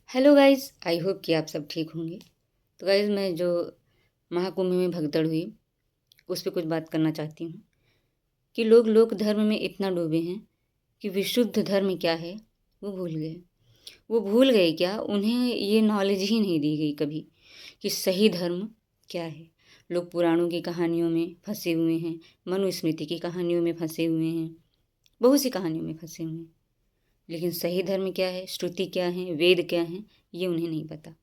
Hello guys, I hope कि आप सब ठीक होंगे। तो गाइस, मैं जो महाकुंभ में भगदड़ हुई उस पे कुछ बात करना चाहती हूँ कि लोग लोक धर्म में इतना डूबे हैं कि विशुद्ध धर्म क्या है वो भूल गए। वो भूल गए क्या, उन्हें ये नॉलेज ही नहीं दी गई कभी कि सही धर्म क्या है। लोग पुराणों की कहानियों में फंसे हुए हैं, मनुस्मृति की कहानियों में फंसे हुए हैं, बहुत सी कहानियों में फंसे हुए हैं। लेकिन सही धर्म क्या है, श्रुति क्या है, वेद क्या है, ये उन्हें नहीं पता।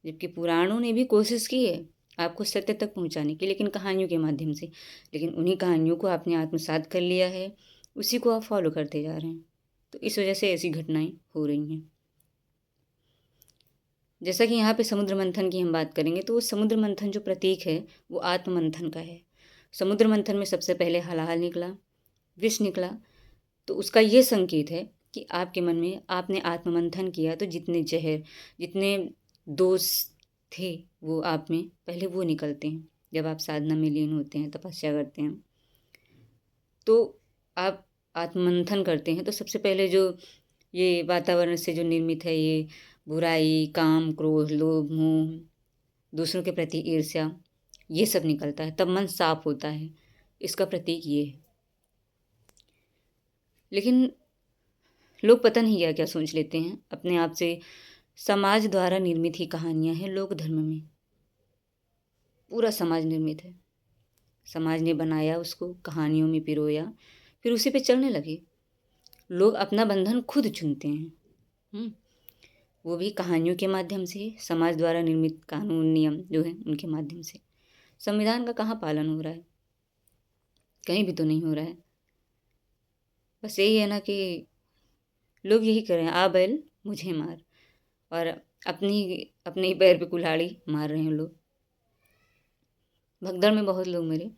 जबकि पुराणों ने भी कोशिश की है आपको सत्य तक पहुंचाने की, लेकिन कहानियों के माध्यम से। लेकिन उन्हीं कहानियों को आपने आत्मसात कर लिया है, उसी को आप फॉलो करते जा रहे हैं। तो इस वजह से ऐसी घटनाएं हो रही हैं। जैसा कि यहाँ पे समुद्र मंथन की हम बात करेंगे, तो वो समुद्र मंथन जो प्रतीक है वो आत्म मंथन का है। समुद्र मंथन में सबसे पहले हलाहल निकला, विष निकला। तो उसका ये संकेत है कि आपके मन में आपने आत्ममंथन किया, तो जितने जहर, जितने दोष थे वो आप में पहले वो निकलते हैं। जब आप साधना में लीन होते हैं, तपस्या करते हैं, तो आप आत्ममंथन करते हैं, तो सबसे पहले जो ये वातावरण से जो निर्मित है, ये बुराई, काम, क्रोध, लोभ, मोह, दूसरों के प्रति ईर्ष्या, ये सब निकलता है, तब मन साफ होता है। इसका प्रतीक ये है। लेकिन लोग पता नहीं क्या क्या सोच लेते हैं अपने आप से। समाज द्वारा निर्मित ही कहानियां हैं लोक धर्म में। पूरा समाज निर्मित है, समाज ने बनाया, उसको कहानियों में पिरोया, फिर उसी पे चलने लगे। लोग अपना बंधन खुद चुनते हैं। हम्म, वो भी कहानियों के माध्यम से, समाज द्वारा निर्मित कानून नियम जो है उनके माध्यम से। संविधान का कहाँ पालन हो रहा है? कहीं भी तो नहीं हो रहा है। बस यही है ना कि लोग यही कर रहे हैं, आ बैल मुझे मार, और अपनी अपने ही पैर पे कुल्हाड़ी मार रहे हैं लोग। भगदड़ में बहुत लोग मरे।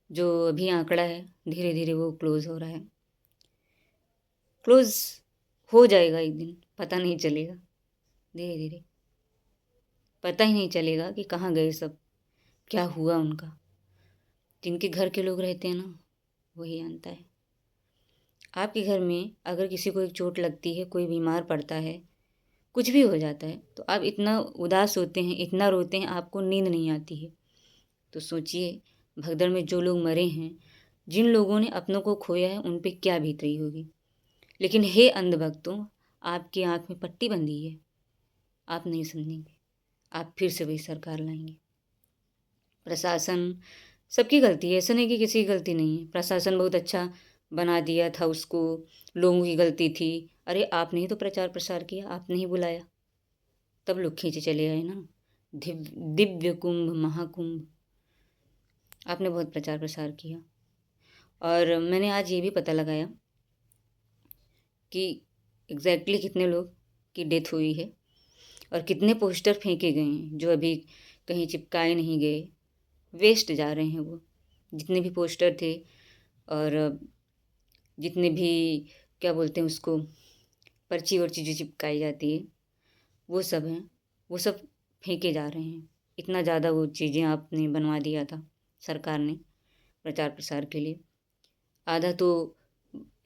जो अभी आंकड़ा है, धीरे धीरे वो क्लोज हो रहा है। क्लोज हो जाएगा एक दिन, पता नहीं चलेगा। धीरे धीरे पता ही नहीं चलेगा कि कहाँ गए सब, क्या हुआ उनका। जिनके घर के लोग रहते हैं ना, वही जानता है। आपके घर में अगर किसी को एक चोट लगती है, कोई बीमार पड़ता है, कुछ भी हो जाता है, तो आप इतना उदास होते हैं, इतना रोते हैं, आपको नींद नहीं आती है। तो सोचिए, भगदड़ में जो लोग मरे हैं, जिन लोगों ने अपनों को खोया है, उन पे क्या बीत रही होगी। लेकिन हे अंधभक्तों, आपकी आंख में पट्टी बंधी है, आप नहीं समझेंगे। आप फिर से वही सरकार लाएंगे। प्रशासन सबकी गलती है, ऐसा नहीं कि किसी की गलती नहीं है। प्रशासन बहुत अच्छा बना दिया था उसको, लोगों की गलती थी। अरे आपने ही तो प्रचार प्रसार किया, आपने ही बुलाया, तब लोग खींचे चले आए ना। दिव्य कुंभ, महाकुंभ, आपने बहुत प्रचार प्रसार किया। और मैंने आज ये भी पता लगाया कि एग्जैक्टली कितने लोग की डेथ हुई है और कितने पोस्टर फेंके गए हैं जो अभी कहीं चिपकाए नहीं गए, वेस्ट जा रहे हैं वो। जितने भी पोस्टर थे, और जितने भी, क्या बोलते हैं उसको, पर्ची वर्ची जो चिपकाई जाती है, वो सब हैं, वो सब फेंके जा रहे हैं। इतना ज़्यादा वो चीज़ें आपने बनवा दिया था सरकार ने प्रचार प्रसार के लिए। आधा तो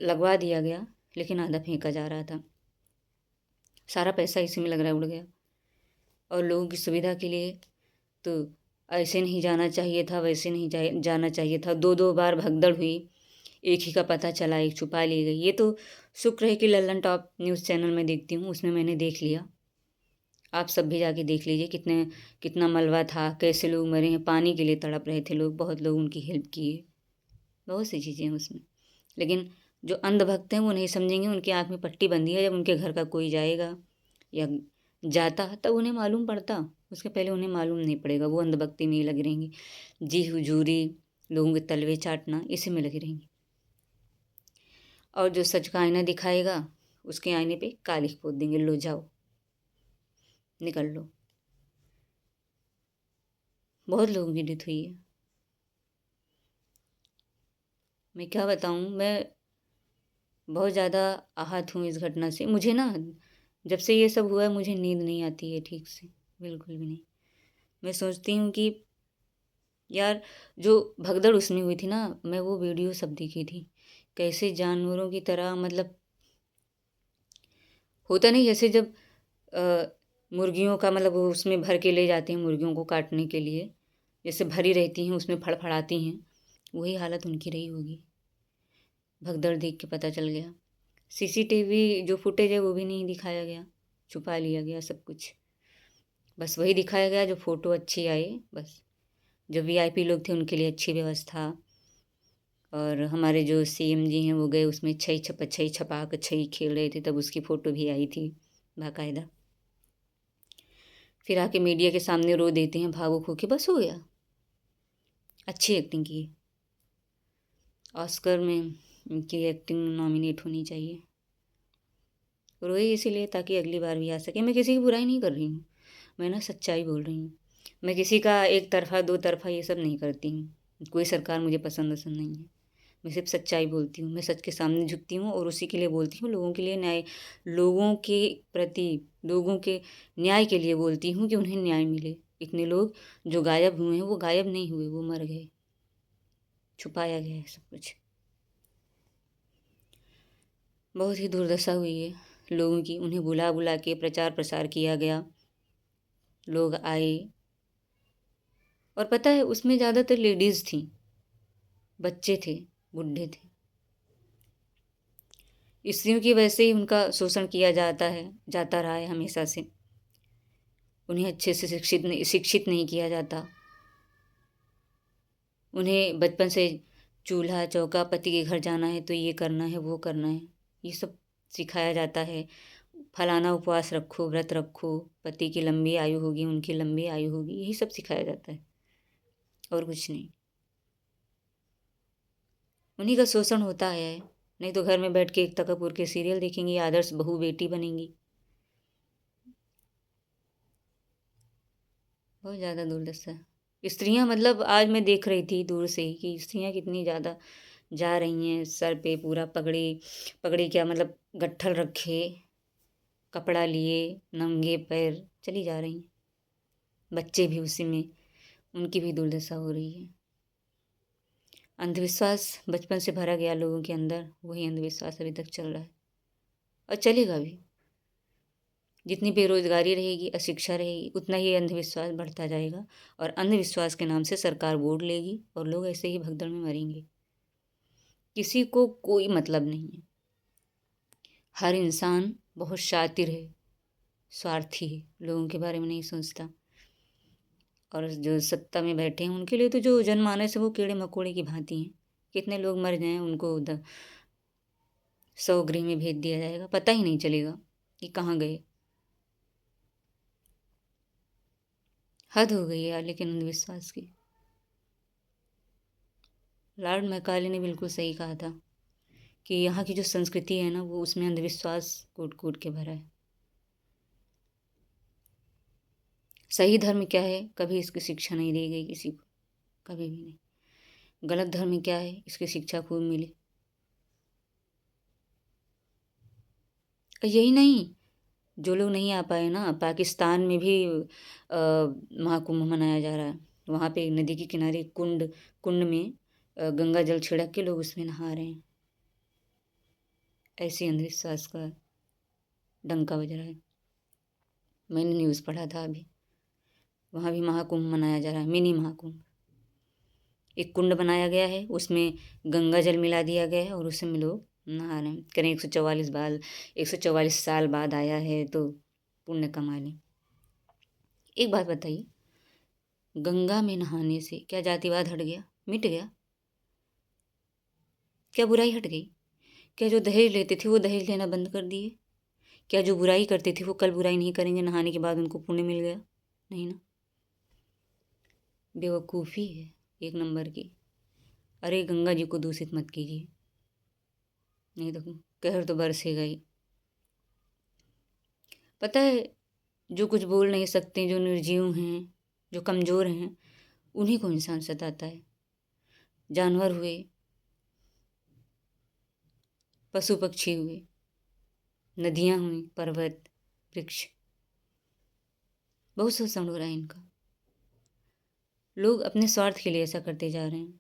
लगवा दिया गया, लेकिन आधा फेंका जा रहा था। सारा पैसा इसी में लग रहा है, उड़ गया। और लोगों की सुविधा के लिए तो ऐसे नहीं जाना चाहिए था, वैसे नहीं जाना चाहिए था। दो दो बार भगदड़ हुई, एक ही का पता चला, एक छुपा ली गई। ये तो शुक्र है कि लल्लन टॉप न्यूज़ चैनल में देखती हूँ, उसमें मैंने देख लिया। आप सब भी जाके देख लीजिए कितना मलबा था, कैसे लोग मरे हैं, पानी के लिए तड़प रहे थे लोग, बहुत लोग उनकी हेल्प किए, बहुत सी चीज़ें हैं उसमें। लेकिन जो अंधभक्त हैं वो नहीं समझेंगे, उनकी आँख में पट्टी बंधी है। जब उनके घर का कोई जाएगा या जाता तब उन्हें मालूम पड़ता, उसके पहले उन्हें मालूम नहीं पड़ेगा। वो अंधभक्ति में ही लगे रहेंगे, जी हुजूरी, लोगों के तलवे चाटना, इसी में लगे रहेंगे। और जो सच का आईना दिखाएगा, उसके आईने पे कालिख पोत देंगे, लो जाओ निकल लो। बहुत लोगों की डेथ हुई है। मैं क्या बताऊँ, मैं बहुत ज़्यादा आहत हूँ इस घटना से। मुझे ना, जब से ये सब हुआ है, मुझे नींद नहीं आती है ठीक से, बिल्कुल भी नहीं। मैं सोचती हूँ कि यार, जो भगदड़ उसमें हुई थी ना, मैं वो वीडियो सब देखी थी, कैसे जानवरों की तरह, मतलब होता नहीं जैसे जब मुर्गियों का मतलब वो उसमें भर के ले जाते हैं मुर्गियों को काटने के लिए, जैसे भरी रहती हैं उसमें फड़फड़ाती हैं, वही हालत उनकी रही होगी। भगदड़ देख के पता चल गया। सीसीटीवी जो फुटेज है वो भी नहीं दिखाया गया, छुपा लिया गया सब कुछ। बस वही दिखाया गया जो फ़ोटो अच्छी आई बस। जो वीआईपी लोग थे उनके लिए अच्छी व्यवस्था, और हमारे जो सीएम जी हैं वो गए उसमें छई छपा कर छई खेल रहे थे, तब उसकी फ़ोटो भी आई थी बाकायदा। फिर आके मीडिया के सामने रो देते हैं भावुक होके, बस हो गया। अच्छी एक्टिंग की। ऑस्कर में इनकी एक्टिंग नॉमिनेट होनी चाहिए। रोए इसीलिए ताकि अगली बार भी आ सके। मैं किसी की बुराई नहीं कर रही हूँ, मैं ना सच्चाई बोल रही हूँ। मैं किसी का एक तरफ़ा दो तरफ़ा ये सब नहीं करती हूँ। कोई सरकार मुझे पसंद नहीं है। मैं सिर्फ सच्चाई बोलती हूँ, मैं सच के सामने झुकती हूँ और उसी के लिए बोलती हूँ। लोगों के लिए न्याय, लोगों के प्रति, लोगों के न्याय के लिए बोलती हूँ कि उन्हें न्याय मिले। इतने लोग जो गायब हुए हैं वो गायब नहीं हुए, वो मर गए, छुपाया गया है सब कुछ। बहुत ही दुर्दशा हुई है लोगों की। उन्हें बुला बुला के प्रचार प्रसार किया गया, लोग आए, और पता है उसमें ज़्यादातर लेडीज़ थीं, बच्चे थे, बूढ़े थे। स्त्रियों की वजह से ही उनका शोषण किया जाता रहा है हमेशा से। उन्हें अच्छे से शिक्षित नहीं किया जाता। उन्हें बचपन से चूल्हा चौका, पति के घर जाना है तो ये करना है वो करना है, ये सब सिखाया जाता है। फलाना उपवास रखो, व्रत रखो, पति की लंबी आयु होगी, उनकी लंबी आयु होगी, यही सब सिखाया जाता है और कुछ नहीं। उन्हीं का शोषण होता है। नहीं तो घर में बैठ के एकता कपूर के सीरियल देखेंगी, आदर्श बहू बेटी बनेंगी। बहुत ज़्यादा दुर्दशा है। स्त्रियां मतलब आज मैं देख रही थी दूर से ही कि स्त्रियां कितनी ज़्यादा जा रही हैं, सर पे पूरा पगड़ी, पगड़ी क्या मतलब गट्ठल रखे, कपड़ा लिए, नंगे पैर चली जा रही हैं। बच्चे भी उसी में, उनकी भी दुर्दशा हो रही है। अंधविश्वास बचपन से भरा गया लोगों के अंदर, वही अंधविश्वास अभी तक चल रहा है और चलेगा भी। जितनी बेरोजगारी रहेगी, अशिक्षा रहेगी, उतना ही अंधविश्वास बढ़ता जाएगा और अंधविश्वास के नाम से सरकार वोट लेगी और लोग ऐसे ही भगदड़ में मरेंगे। किसी को कोई मतलब नहीं है। हर इंसान बहुत शातिर है, स्वार्थी है, लोगों के बारे में नहीं सोचता। और जो सत्ता में बैठे हैं उनके लिए तो जो जनमानस है वो कीड़े मकोड़े की भांति हैं। कितने लोग मर जाएं उनको उधर 100 गृह में भेज दिया जाएगा, पता ही नहीं चलेगा कि कहाँ गए। हद हो गई यार लेकिन अंधविश्वास की। लॉर्ड मैकाले ने बिल्कुल सही कहा था कि यहाँ की जो संस्कृति है ना वो उसमें अंधविश्वास कूट कूट के भरा है। सही धर्म क्या है कभी इसकी शिक्षा नहीं दी गई किसी को, कभी भी नहीं। गलत धर्म क्या है इसकी शिक्षा खूब मिली। यही नहीं, जो लोग नहीं आ पाए ना, पाकिस्तान में भी महाकुंभ मनाया जा रहा है। वहाँ पे नदी के किनारे कुंड, कुंड में गंगा जल छिड़क के लोग उसमें नहा रहे हैं। ऐसे अंधविश्वास का डंका बज रहा है। मैंने न्यूज़ पढ़ा था अभी, वहाँ भी महाकुंभ मनाया जा रहा है, मिनी महाकुंभ। एक कुंड बनाया गया है, उसमें गंगा जल मिला दिया गया है और उसमें लोग नहा रहे हैं। करें 144 साल बाद आया है तो पुण्य कमा लें। एक बात बताइए, गंगा में नहाने से क्या जातिवाद हट गया, मिट गया? क्या बुराई हट गई? क्या जो दहेज लेते थे वो दहेज लेना बंद कर दिए? क्या जो बुराई करते थे वो कल बुराई नहीं करेंगे, नहाने के बाद उनको पुण्य मिल गया? नहीं ना। बेवकूफ़ी है एक नंबर की। अरे गंगा जी को दूषित मत कीजिए, नहीं तो कहर तो बरसेगा ही। पता है, जो कुछ बोल नहीं सकते, जो निर्जीव हैं, जो कमज़ोर हैं, उन्हीं को इंसान सताता है। जानवर हुए, पशु पक्षी हुए, नदियाँ हुई, पर्वत, वृक्ष, बहुत शोषण हो रहा है इनका। लोग अपने स्वार्थ के लिए ऐसा करते जा रहे हैं।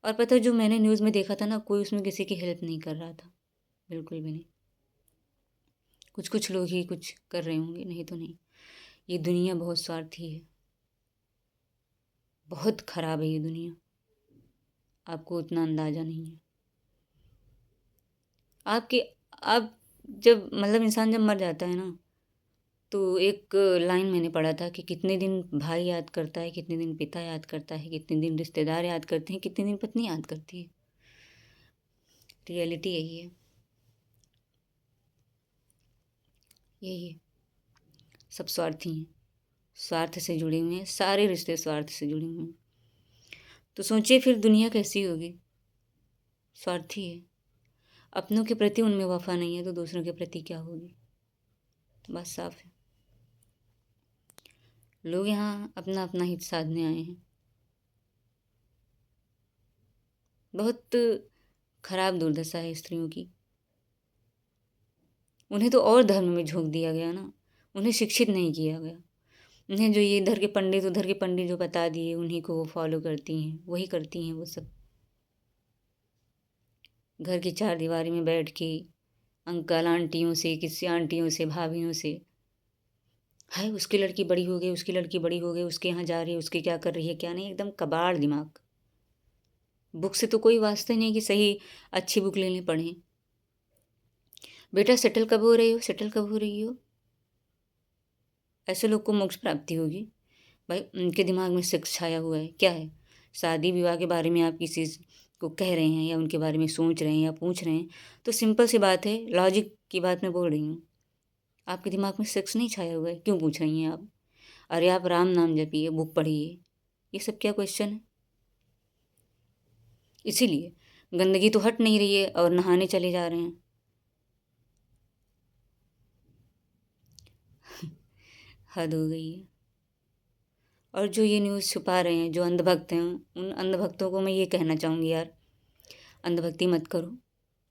और पता है जो मैंने न्यूज़ में देखा था ना, कोई उसमें किसी की हेल्प नहीं कर रहा था, बिल्कुल भी नहीं। कुछ कुछ लोग ही कुछ कर रहे होंगे, नहीं तो नहीं। ये दुनिया बहुत स्वार्थी है, बहुत ख़राब है ये दुनिया, आपको उतना अंदाज़ा नहीं है। आपके आप जब मतलब इंसान जब मर जाता है ना, तो एक लाइन मैंने पढ़ा था कि कितने दिन भाई याद करता है, कितने दिन पिता याद करता है, कितने दिन रिश्तेदार याद करते हैं, कितने दिन पत्नी याद करती है। रियलिटी यही है, यही है। सब स्वार्थी हैं, स्वार्थ से जुड़े हुए हैं, सारे रिश्ते स्वार्थ से जुड़े हुए हैं। तो सोचिए फिर दुनिया कैसी होगी, स्वार्थी है। अपनों के प्रति उनमें वफा नहीं है तो दूसरों के प्रति क्या होगी, बात साफ है। लोग यहाँ अपना अपना हित साधने आए हैं। बहुत खराब दुर्दशा है स्त्रियों की। उन्हें तो और धर्म में झोंक दिया गया ना, उन्हें शिक्षित नहीं किया गया। उन्हें जो ये इधर के पंडित जो बता दिए उन्हीं को वो फॉलो करती हैं, वही करती हैं वो सब। घर की चार दीवारी में बैठ के अंकल आंटियों से, किसी आंटियों से, भाभियों से, हाय उसकी लड़की बड़ी हो गई, उसकी लड़की बड़ी हो गई, उसके यहाँ जा रही है, उसकी क्या कर रही है क्या नहीं, एकदम कबाड़ दिमाग। बुक से तो कोई वास्ता नहीं कि सही अच्छी बुक लेने पढ़ें। बेटा सेटल कब हो रही हो, सेटल कब हो रही हो, ऐसे लोग को मोक्ष प्राप्ति होगी। भाई उनके दिमाग में सेक्स छाया हुआ है, क्या है, शादी विवाह के बारे में आप किसी को कह रहे हैं या उनके बारे में सोच रहे हैं या पूछ रहे हैं, तो सिंपल सी बात है, लॉजिक की बात मैं बोल रही हूँ। आपके दिमाग में सेक्स नहीं छाया हुआ है, क्यों पूछ रही हैं आप। अरे आप राम नाम जपिए, बुक पढ़िए, ये सब क्या क्वेश्चन है। इसीलिए गंदगी तो हट नहीं रही है और नहाने चले जा रहे हैं। हद हो गई है। और जो ये न्यूज़ छुपा रहे हैं, जो अंधभक्त हैं, उन अंधभक्तों को मैं ये कहना चाहूँगी, यार अंधभक्ति मत करो।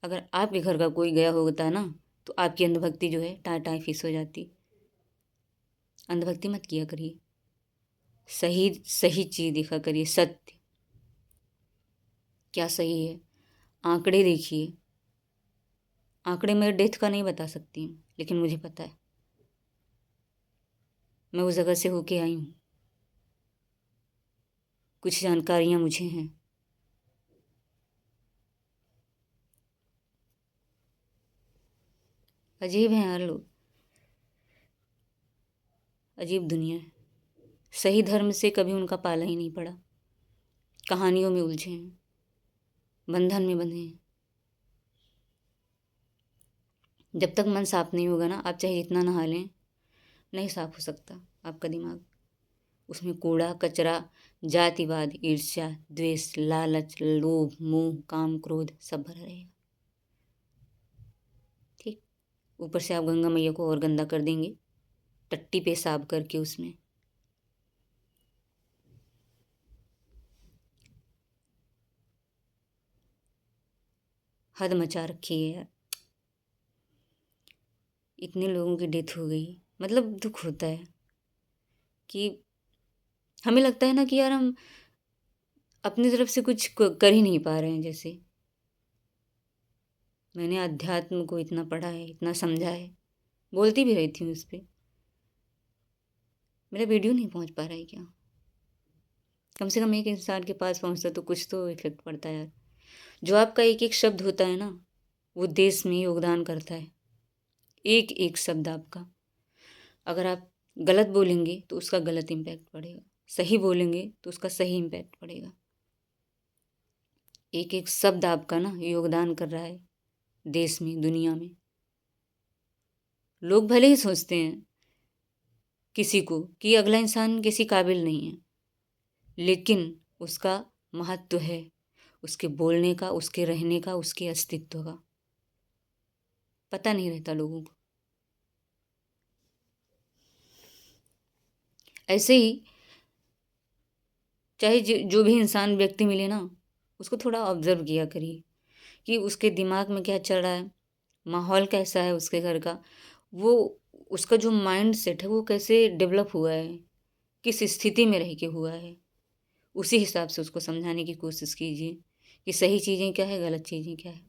अगर आपके घर का कोई गया होता ना, तो आपकी अंधभक्ति जो है टाटा फीस हो जाती। अंधभक्ति मत किया करिए, सही सही चीज़ देखा करिए, सत्य क्या सही है। आंकड़े देखिए, आंकड़े मैं डेथ का नहीं बता सकती हूँ, लेकिन मुझे पता है, मैं उस जगह से होके आई हूँ, कुछ जानकारियाँ मुझे हैं। अजीब हैं यार लोग, अजीब दुनिया है। सही धर्म से कभी उनका पाला ही नहीं पड़ा, कहानियों में उलझे हैं, बंधन में बंधे हैं। जब तक मन साफ नहीं होगा ना, आप चाहे जितना नहा लें, नहीं साफ हो सकता आपका दिमाग। उसमें कूड़ा कचरा, जातिवाद, ईर्ष्या, द्वेष, लालच, लोभ, मोह, काम, क्रोध सब भरा रहेगा। ठीक, ऊपर से आप गंगा मैया को और गंदा कर देंगे, टट्टी पेशाब करके उसमें। हद मचा रखी है यार, इतने लोगों की डेथ हो गई, मतलब दुख होता है कि हमें लगता है ना कि यार हम अपनी तरफ से कुछ कर ही नहीं पा रहे हैं। जैसे मैंने अध्यात्म को इतना पढ़ा है, इतना समझा है, बोलती भी रही थी उस पर, मेरा वीडियो नहीं पहुंच पा रहा है क्या। कम से कम एक इंसान के पास पहुंचता तो कुछ तो इफेक्ट पड़ता है यार। जो आपका एक एक शब्द होता है ना, वो देश में योगदान करता है। एक एक शब्द आपका, अगर आप गलत बोलेंगे तो उसका गलत इम्पैक्ट पड़ेगा, सही बोलेंगे तो उसका सही इम्पैक्ट पड़ेगा। एक एक शब्द आपका ना योगदान कर रहा है देश में, दुनिया में। लोग भले ही सोचते हैं किसी को कि अगला इंसान किसी काबिल नहीं है, लेकिन उसका महत्व है, उसके बोलने का, उसके रहने का, उसके अस्तित्व का पता नहीं रहता लोगों को। ऐसे ही चाहे जो भी इंसान व्यक्ति मिले ना, उसको थोड़ा ऑब्जर्व किया करिए कि उसके दिमाग में क्या चल रहा है, माहौल कैसा है उसके घर का, वो उसका जो माइंड सेट है वो कैसे डेवलप हुआ है, किस स्थिति में रह के हुआ है। उसी हिसाब से उसको समझाने की कोशिश कीजिए कि सही चीज़ें क्या है, गलत चीज़ें क्या है।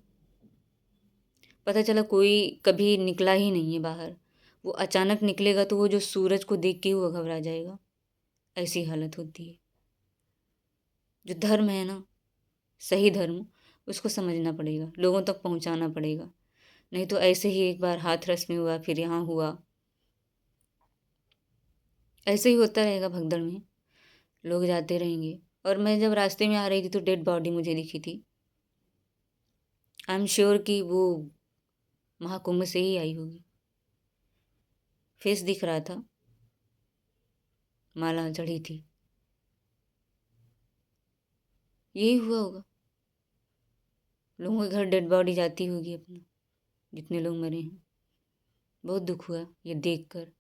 पता चला कोई कभी निकला ही नहीं है बाहर। वो अचानक निकलेगा तो वो जो सूरज को देख के ही वो घबरा जाएगा। ऐसी हालत होती है। जो धर्म है ना, सही धर्म, उसको समझना पड़ेगा, लोगों तक पहुंचाना पड़ेगा। नहीं तो ऐसे ही एक बार हाथरस में हुआ, फिर यहाँ हुआ, ऐसे ही होता रहेगा भगदड़ में। लोग जाते रहेंगे। और मैं जब रास्ते में आ रही थी तो डेड बॉडी मुझे दिखी थी। आई एम श्योर कि वो महाकुंभ से ही आई होगी। फेस दिख रहा था, माला चढ़ी थी। यही हुआ होगा। लोगों के घर डेड बॉडी जाती होगी अपना, जितने लोग मरे हैं। बहुत दुख हुआ ये देखकर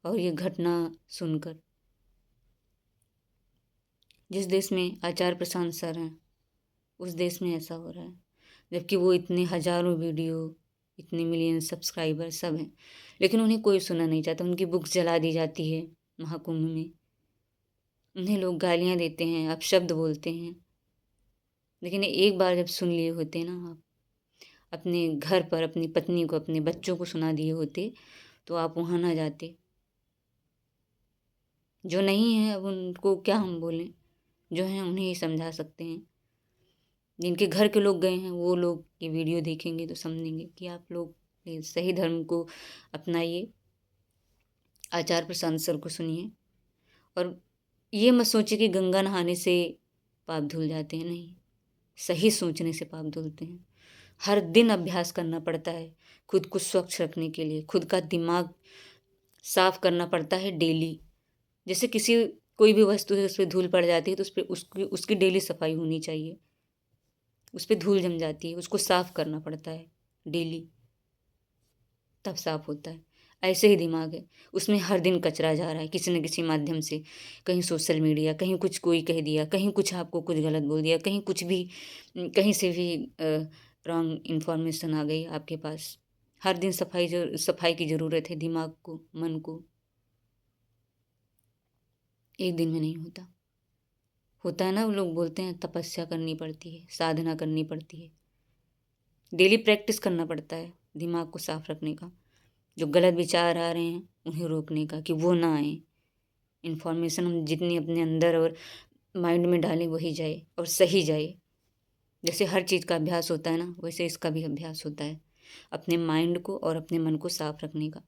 और ये घटना सुनकर। जिस देश में आचार्य प्रशांत सर हैं, उस देश में ऐसा हो रहा है, जबकि वो इतने हजारों वीडियो, इतने मिलियन सब्सक्राइबर सब हैं, लेकिन उन्हें कोई सुनना नहीं चाहता। उनकी बुक्स जला दी जाती है महाकुंभ में। उन्हें लोग गालियाँ देते हैं, अपशब्द बोलते हैं। लेकिन एक बार जब सुन लिए होते ना आप, अपने घर पर अपनी पत्नी को, अपने बच्चों को सुना दिए होते, तो आप वहाँ ना जाते। जो नहीं है अब उनको क्या हम बोलें, जो हैं उन्हें ही समझा सकते हैं। जिनके घर के लोग गए हैं वो लोग ये वीडियो देखेंगे तो समझेंगे कि आप लोग सही धर्म को अपनाइए, आचार प्रशांत सर को सुनिए। और ये मत सोचिए कि गंगा नहाने से पाप धुल जाते हैं, नहीं, सही सोचने से पाप धुलते हैं। हर दिन अभ्यास करना पड़ता है खुद को स्वच्छ रखने के लिए, खुद का दिमाग साफ करना पड़ता है डेली। जैसे किसी कोई भी वस्तु है उस पर धूल पड़ जाती है तो उस पर उसकी डेली सफाई होनी चाहिए। उस पर धूल जम जाती है, उसको साफ करना पड़ता है डेली, तब साफ होता है। ऐसे ही दिमाग है, उसमें हर दिन कचरा जा रहा है किसी न किसी माध्यम से। कहीं सोशल मीडिया, कहीं कुछ कोई कह दिया, कहीं कुछ आपको कुछ गलत बोल दिया, कहीं कुछ भी, कहीं से भी रॉन्ग इन्फॉर्मेशन आ गई आपके पास। हर दिन सफाई की ज़रूरत है दिमाग को, मन को। एक दिन में नहीं होता। होता है ना, वो लोग बोलते हैं तपस्या करनी पड़ती है, साधना करनी पड़ती है, डेली प्रैक्टिस करना पड़ता है दिमाग को साफ रखने का। जो गलत विचार आ रहे हैं उन्हें रोकने का, कि वो ना आए। इन्फॉर्मेशन हम जितनी अपने अंदर और माइंड में डालें वही जाए और सही जाए। जैसे हर चीज़ का अभ्यास होता है ना, वैसे इसका भी अभ्यास होता है, अपने माइंड को और अपने मन को साफ रखने का।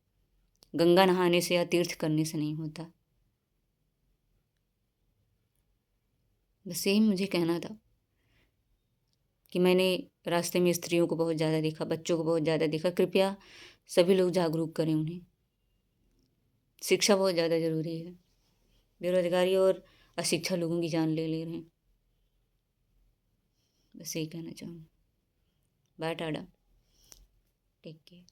गंगा नहाने से या तीर्थ करने से नहीं होता। बस यही मुझे कहना था कि मैंने रास्ते में स्त्रियों को बहुत ज़्यादा देखा, बच्चों को बहुत ज़्यादा देखा। कृपया सभी लोग जागरूक करें उन्हें। शिक्षा बहुत ज़्यादा ज़रूरी है। बेरोजगारी और अशिक्षा लोगों की जान ले ले रहे हैं। बस यही कहना चाहूँगी। Bye tata, take care.